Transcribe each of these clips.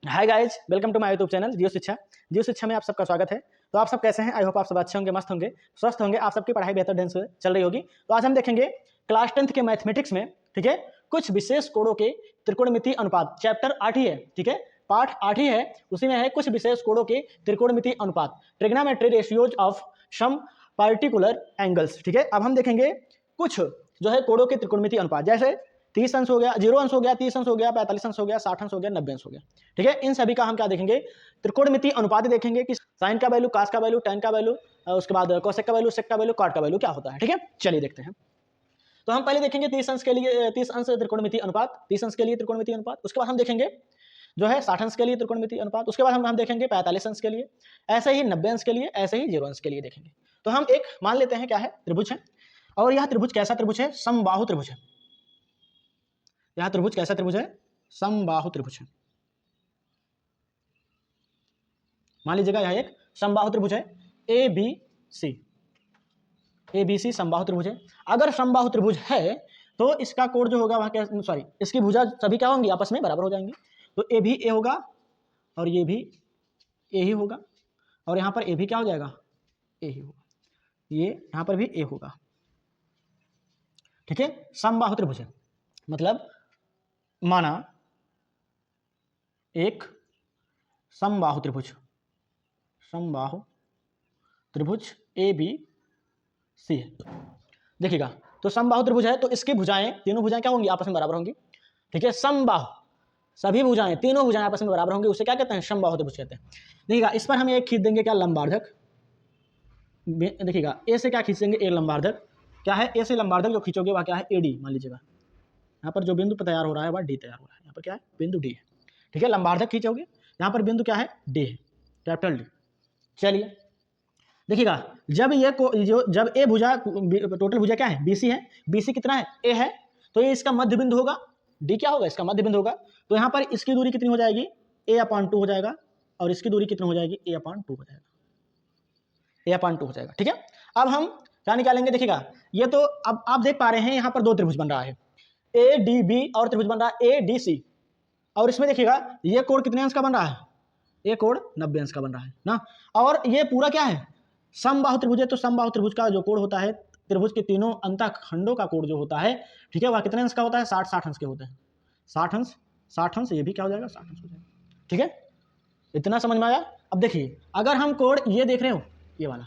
Hi guys, welcome to my YouTube channel Jio Shiksha में आप सबका स्वागत है। तो आप सब कैसे हैं? आई होप आप सब अच्छे होंगे, मस्त होंगे, स्वस्थ होंगे। आप सबकी पढ़ाई बेहतर ढंग से चल रही होगी। तो आज हम देखेंगे क्लास 10th के मैथमेटिक्स में, ठीक है, कुछ विशेष कोणों के त्रिकोणमितीय अनुपात। चैप्टर 8 ही है, ठीक है, पाठ 8 ही है, उसी में है कुछ विशेष कोणों के त्रिकोणमितीय अनुपात, trigonometry ratios of some particular angles. ठीक है, अब हम देखेंगे कुछ जो है कोणों के त्रिकोणमितीय अनुपात, जैसे 30 अंश हो गया, 0 अंश हो गया, 30 अंश हो गया, 45 अंश हो गया, 60 अंश हो गया, 90 अंश हो गया। ठीक है, इन सभी का हम क्या देखेंगे? त्रिकोणमितीय अनुपात देखेंगे कि साइन का वैल्यू, कास का वैल्यू, टेन का वैल्यू, उसके बाद कोसेक का वैल्यू, सेक का वैल्यू, कॉट का वैल्यू क्या होता है। ठीक है, चलिए देखते हैं। तो हम पहले देखेंगे 30 अंश के लिए 30 अंश त्रिकोणमितीय अनुपात, 30 अंश के लिए त्रिकोणमितीय अनुपात। उसके बाद हम देखेंगे जो है 60 अंश के लिए त्रिकोणमितीय अनुपात। उसके बाद हम देखेंगे 45 अंश के लिए, ऐसे ही 90 अंश के लिए, ऐसे ही 0 अंश के लिए देखेंगे। तो हम एक मान लेते हैं क्या है, त्रिभुज है, और यह त्रिभुज कैसा त्रिभुज है? समबाहु त्रिभुज है। यह त्रिभुज कैसा त्रिभुज है? समबाहु त्रिभुज है। मान लीजिएगा यह एक समबाहु त्रिभुज है, ए बी सी समबाहु त्रिभुज है। अगर समबाहु त्रिभुज है तो इसका कोण जो होगा वहां क्या, सॉरी, इसकी भुजा सभी क्या होंगी? आपस में बराबर हो जाएंगी। तो ए भी ए होगा और ये भी ए ही होगा, और यहां पर ए भी क्या हो जाएगा? ए ही होगा, ये यहां पर भी ए होगा। ठीक है, समबाहु त्रिभुज है, मतलब माना एक समबाहु त्रिभुज ए बी सी है। देखिएगा, तो समबाहु त्रिभुज है तो इसकी भुजाएं, तीनों भुजाएं क्या होंगी? आपस में बराबर होंगी। ठीक है, समबाहु, सभी भुजाएं, तीनों भुजाएं आपस में बराबर होंगी, उसे क्या कहते हैं? समबाहु त्रिभुज कहते हैं। देखिएगा, इस पर हम एक खींच देंगे क्या? लंबार्धक। देखिएगा, ए से क्या खींच देंगे? ए लंबार्धक। क्या है? ए से लंबार्धक जो खींचोगे वह क्या है? एडी। मान लीजिएगा यहाँ पर जो बिंदु तैयार हो रहा है वह डी तैयार हो रहा है। यहाँ पर क्या है? बिंदु डी है। ठीक है, लंबार्धक खींचोगे, यहाँ पर बिंदु क्या है? डी है, कैपिटल डी। चलिए देखिएगा, जब ए भुजा, टोटल भुजा क्या है? बीसी है। बीसी कितना है? ए है, तो ये इसका मध्य बिंदु होगा। डी क्या होगा? इसका मध्य बिंदु होगा। तो यहाँ पर इसकी दूरी कितनी हो जाएगी? a/2 हो जाएगा, और इसकी दूरी कितनी हो जाएगी? a/2 हो जाएगा, a/2 हो जाएगा। ठीक है, अब हम क्या निकालेंगे? देखिएगा, ये तो अब आप देख पा रहे हैं यहाँ पर दो त्रिभुज बन रहा है, ए डी बी, और त्रिभुज बन रहा है ए डी सी। और इसमें देखिएगा ये कोण कितने अंश का बन रहा है? ये कोण 90 अंश का बन रहा है ना। और ये पूरा क्या है? समबाहु त्रिभुज है। तो समबाहु त्रिभुज का जो कोण होता है, त्रिभुज के तीनों अंतःखंडों का कोण जो होता है, ठीक है, वह कितने अंश का होता है? 60 अंश के होते हैं। 60 अंश, ये भी क्या हो जाएगा? 60 अंश हो जाएगा। ठीक है, इतना समझ में आया? अब देखिए, अगर हम कोण ये देख रहे हो, ये वाला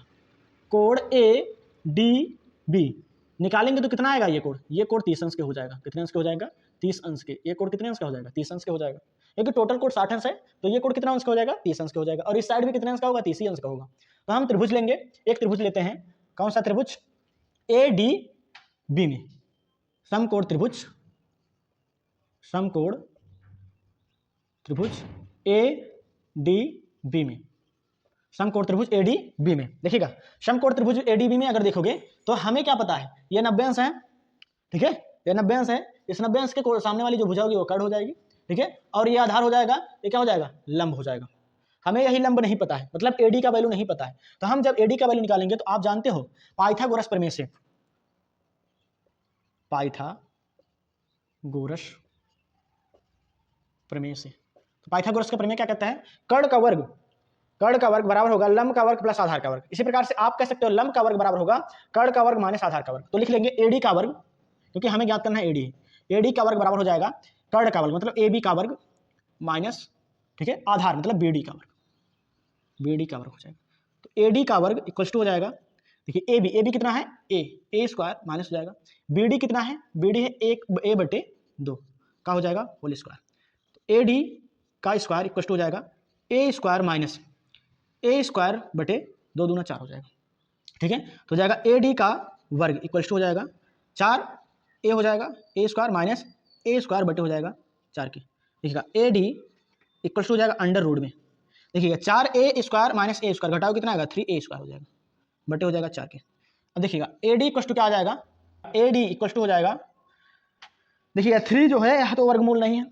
कोण ए डी बी निकालेंगे तो कितना आएगा? ये कोण 30 अंश के हो जाएगा। कितने अंश के हो जाएगा? 30 अंश के। ये कोण कितने अंश का हो जाएगा? 30 अंश के हो जाएगा, क्योंकि टोटल कोण 60 अंश है, तो ये कोण कितना अंश का हो जाएगा? 30 अंश का हो जाएगा। और इस साइड भी कितने अंश का होगा? 30 अंश का होगा। तो हम त्रिभुज लेंगे, एक त्रिभुज लेते हैं। कौन सा त्रिभुज? ए डी बी में समकोण त्रिभुज ए डी बी में समकोण त्रिभुज ए डी बी में। देखिएगा, समकोण त्रिभुज ए डी बी में अगर देखोगे तो हमें क्या पता है? ये 90 अंश है। ठीक है, ये 90 अंश है। इस 90 अंश के सामने वाली जो भुजा होगी वो कर्ण हो जाएगी। ठीक है, और ये आधार हो जाएगा, ये क्या हो जाएगा? लंब हो जाएगा। हमें यही लंब नहीं पता है, मतलब एडी का वैल्यू नहीं पता है। तो हम जब एडी का वैल्यू निकालेंगे तो आप जानते हो पाइथागोरस प्रमेय से, तो पाइथागोरस का प्रमेय क्या कहता है? कर्ण का वर्ग बराबर होगा लंब का वर्ग प्लस आधार का वर्ग। इसी प्रकार से आप कह सकते हो लंब का वर्ग बराबर होगा कर्ण का वर्ग माइनस आधार का वर्ग। तो लिख लेंगे एडी का वर्ग, क्योंकि हमें ज्ञात करना है एडी। एडी का वर्ग बराबर हो जाएगा कर्ण का वर्ग, मतलब ए बी का वर्ग माइनस, ठीक है, आधार मतलब बी डी का वर्ग हो जाएगा। तो ए डी का वर्ग इक्वल टू हो जाएगा, देखिए ए बी कितना है? ए स्क्वायर माइनस हो जाएगा, बी डी कितना है? बी डी है 1/2 का हो जाएगा होल स्क्वायर। तो ए डी का स्क्वायर इक्वल टू हो जाएगा ए स्क्वायर माइनस ए स्क्वायर बटे 2 दूना 4 हो जाएगा। ठीक है, तो हो जाएगा ए डी का वर्ग इक्वल टू हो जाएगा 4 ए हो जाएगा, ए स्क्वायर माइनस ए स्क्वायर बटे हो जाएगा 4 के। देखिएगा ए डी इक्वल टू हो जाएगा अंडर रूट में, देखिएगा 4a स्क्वायर माइनस ए स्क्वायर घटाओ कितना आएगा? 3a स्क्वायर हो जाएगा, बटे हो जाएगा 4 के। अब देखिएगा ए डी इक्वल टू क्या आ जाएगा? ए डी इक्वल टू हो जाएगा, देखिएगा 3 जो है यहाँ तो वर्गमूल नहीं है,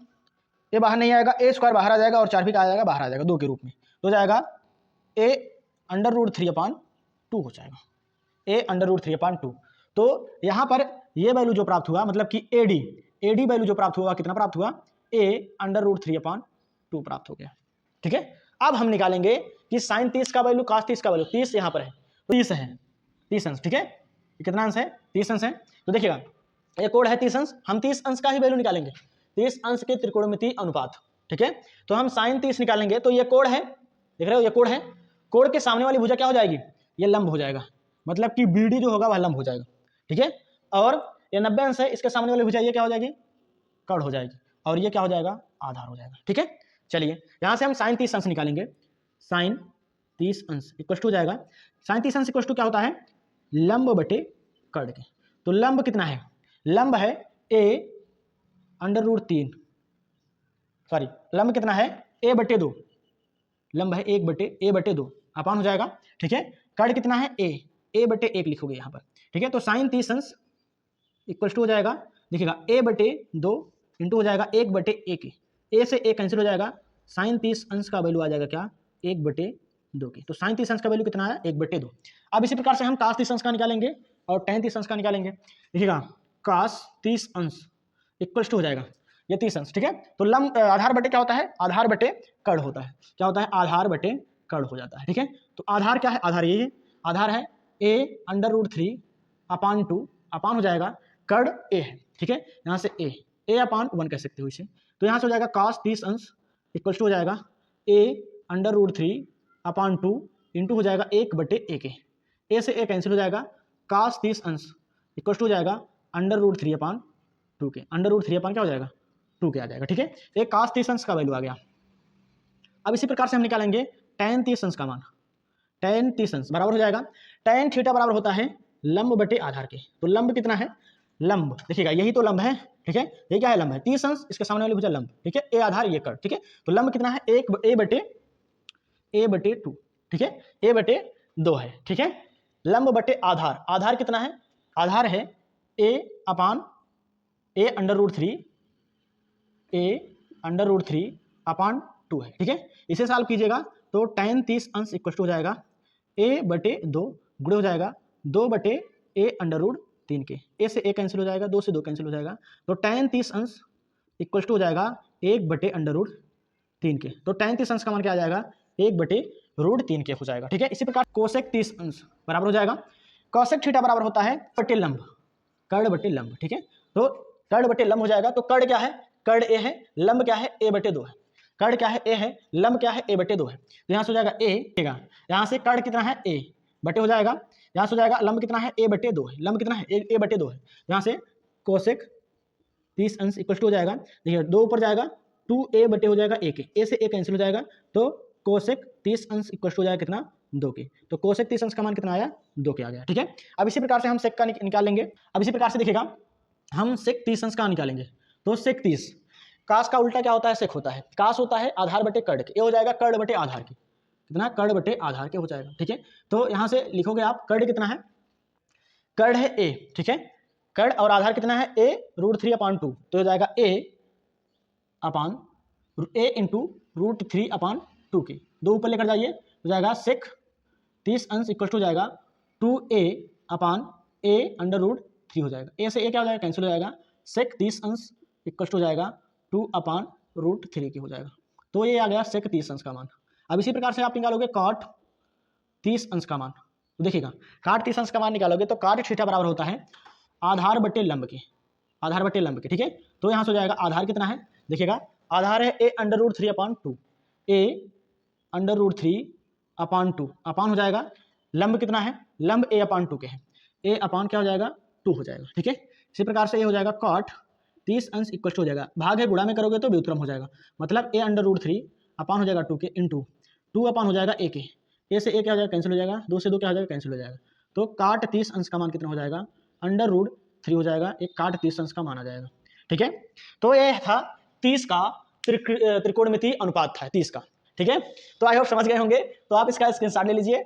ये बाहर नहीं आएगा, ए स्क्वायर बाहर आ जाएगा और 4 भी क्या आ जाएगा? बाहर आ जाएगा 2 के रूप में। तो हो जाएगा a अंडर रूट 3/2 हो जाएगा, a अंडर रूट 3/2। तो यहाँ पर ये वैल्यू जो प्राप्त हुआ, मतलब कि ए डी वैल्यू जो प्राप्त हुआ कितना प्राप्त हुआ? a अंडर रूट 3/2 2 प्राप्त हो गया। ठीक है, अब हम निकालेंगे कि साइन 30 का वैल्यू cos 30 का वैल्यू 30 यहाँ पर है, तो 30 है, 30 अंश। ठीक है, कितना अंश है? 30 अंश है। तो देखिएगा ये कोड है 30 अंश, हम 30 अंश का ही वैल्यू निकालेंगे, 30 अंश के त्रिकोणमितीय अनुपात। ठीक है, तो हम साइन 30 निकालेंगे, तो ये कोड है, देख रहे हो, ये कोड है। कोड के सामने वाली भुजा क्या हो जाएगी? ये लंब हो जाएगा, मतलब कि BD जो होगा वह लंब हो जाएगा। ठीक है, और ये 90 अंश है, इसके सामने वाली भुजा ये क्या हो जाएगी? कर्ण हो जाएगी, और ये क्या हो जाएगा? आधार हो जाएगा। ठीक है, चलिए यहां से हम साइन 30 अंश निकालेंगे। साइन 30 अंश इक्वल टू हो जाएगा, साइन 30 अंश इक्वल टू क्या होता है? लंब बटे कर्ण के। तो लंब कितना है? लंब है a√3, सॉरी लंब कितना है? a/2, लंब है 1/a/2 अपान हो जाएगा। ठीक है, कर्ण कितना है? a/1 लिखोगे यहाँ पर। ठीक है, तो साइन 30 अंश इक्वल टू हो जाएगा, देखिएगा a/2 इंटू हो जाएगा 1/a के, a से a कैंसिल हो जाएगा, साइन 30 अंश का वैल्यू आ जाएगा क्या? 1/2 की। तो साइन 30 अंश का वैल्यू कितना है? 1/2। अब इसी प्रकार से हम cos 30 अंश का निकालेंगे और tan 30 अंश का निकालेंगे। देखिएगा cos 30 अंश इक्वल टू हो जाएगा ये 30 अंश। ठीक है, तो लंब आधार बटे क्या होता है? आधार बटे कर्ण होता है। क्या होता है? आधार बटे कर्ण हो जाता है। ठीक है, तो आधार क्या है? आधार ये है, आधार है a√3 अपान 2 अपान हो जाएगा कर्ण a है। ठीक है, यहाँ से a/1 कह सकते हो इसे। तो यहाँ से हो जाएगा cos 30 अंश इक्वल टू हो जाएगा a√3 अपान 2 इंटू हो जाएगा 1/a के, a से a कैंसिल हो जाएगा, cos 30 अंश इक्वल टू हो जाएगा √3 अपान 2 के, √3 अपान क्या हो जाएगा? 2 के आ जाएगा। ठीक है, एक cos 30 अंश का वैल्यू आ गया। अब इसी प्रकार से हम निकालेंगे tan 30 अंश का मान। tan 30 अंश बराबर हो जाएगा, tan थीटा बराबर होता है लंब बटे आधार के। तो लंब कितना है? लंब देखिएगा यही तो लंब है। ठीक है, ये क्या है? लंब है, 30 अंश, इसके सामने वाली भुजा लंब। ठीक है, a आधार ये कर्ण। ठीक है, तो लंब कितना है? a/2। ठीक है, a/2 है। ठीक है, लंब बटे आधार, आधार कितना है? आधार है a/√3 अपान 2 है। ठीक है, इसे सॉल्व कीजिएगा तो tan 30 अंश इक्वल टू हो जाएगा a/2 गुणे हो जाएगा 2/a√3 के, a से a कैंसिल हो जाएगा, 2 से 2 कैंसिल हो जाएगा, तो tan 30 अंश इक्वल टू हो जाएगा 1/√3 के। तो tan 30 अंश का मान क्या आ जाएगा? 1/√3 के हो जाएगा। ठीक है, इसी प्रकार कोसेक 30 अंश बराबर हो जाएगा, कोसेक थीटा बराबर होता है बटे लंब, कर्ण बटे लंब। ठीक है, तो कर्ण बटे लंब हो जाएगा। तो कर्ण क्या है? कर्ण a है, लंब क्या है? a/2 है। कर्ण क्या है? a है, लंब क्या है? a/2 है। तो यहाँ से हो जाएगा a, यहाँ से कर्ण कितना है? a बटे हो जाएगा, यहाँ से हो जाएगा लंब कितना है? a/2 है, लंब कितना है? a/2 है। यहाँ से कोसेक 30 अंश इक्वल टू हो जाएगा, देखिए 2 ऊपर जाएगा, 2a बटे हो जाएगा a के, a से a कैंसिल हो जाएगा, तो कोसेक 30 अंश इक्वल टू हो जाएगा कितना? 2 के। तो कोसेक 30 अंश का मान कितना आया? 2 के आ गया। ठीक है, अब इसी प्रकार से हम सेक का निकाल लेंगे। अब इसी प्रकार से देखिएगा हम सेक 30 अंश का निकालेंगे। तो सेक 30, कास का उल्टा क्या होता है? सेक होता है। कास होता है आधार बटे कर्ण के, ये हो जाएगा कर्ण बटे आधार के, कितना? कर्ण बटे आधार के हो जाएगा। ठीक है, तो यहाँ से लिखोगे आप कर्ण कितना है? कर्ण है a। ठीक है, कर्ण और आधार कितना है? a√3 अपान 2, तो हो जाएगा a इंटू √3 अपान 2 के, 2 ऊपर लेकर जाइए, हो जाएगा सेक 30 अंश इक्वल टू हो जाएगा 2a अपान a√3 हो जाएगा, a से a क्या हो जाएगा? कैंसिल हो जाएगा, सेक 30 अंश इक्वल टू हो जाएगा 2 अपान √3 की हो जाएगा। तो ये आ गया सेक 30 अंश का मान। अब इसी प्रकार से आप निकालोगे cot 30 अंश का मान। तो देखिएगा cot 30 अंश का मान निकालोगे तो cot थीटा बराबर होता है आधार बटे लंब के, आधार बटे लंब के। ठीक है, तो यहाँ से हो जाएगा आधार कितना है? देखिएगा आधार है a√3 अपान 2, a√3 अपान 2 अपान हो जाएगा, लंब कितना है? लंब a अपान 2 के है, a अपान क्या हो जाएगा? 2 हो जाएगा। ठीक है, इसी प्रकार से ये हो जाएगा cot 30 अंश इक्वल टू हो जाएगा, भाग है गुणा में करोगे तो व्युत्क्रम हो जाएगा, मतलब a√3 अपान हो जाएगा 2 के इंटू 2 अपान हो जाएगा a के, a से a क्या हो जाएगा? कैंसिल हो जाएगा, 2 से 2 क्या हो जाएगा? कैंसिल हो जाएगा, तो cot 30 अंश का मान कितना हो जाएगा? √3 हो जाएगा, एक cot 30 अंश का मान आ जाएगा। ठीक है, तो ये था 30 का त्रिकोणमितीय अनुपात था 30 का। ठीक है, तो आई होप समझ गए होंगे, तो आप इसका स्क्रीनशॉट ले लीजिए।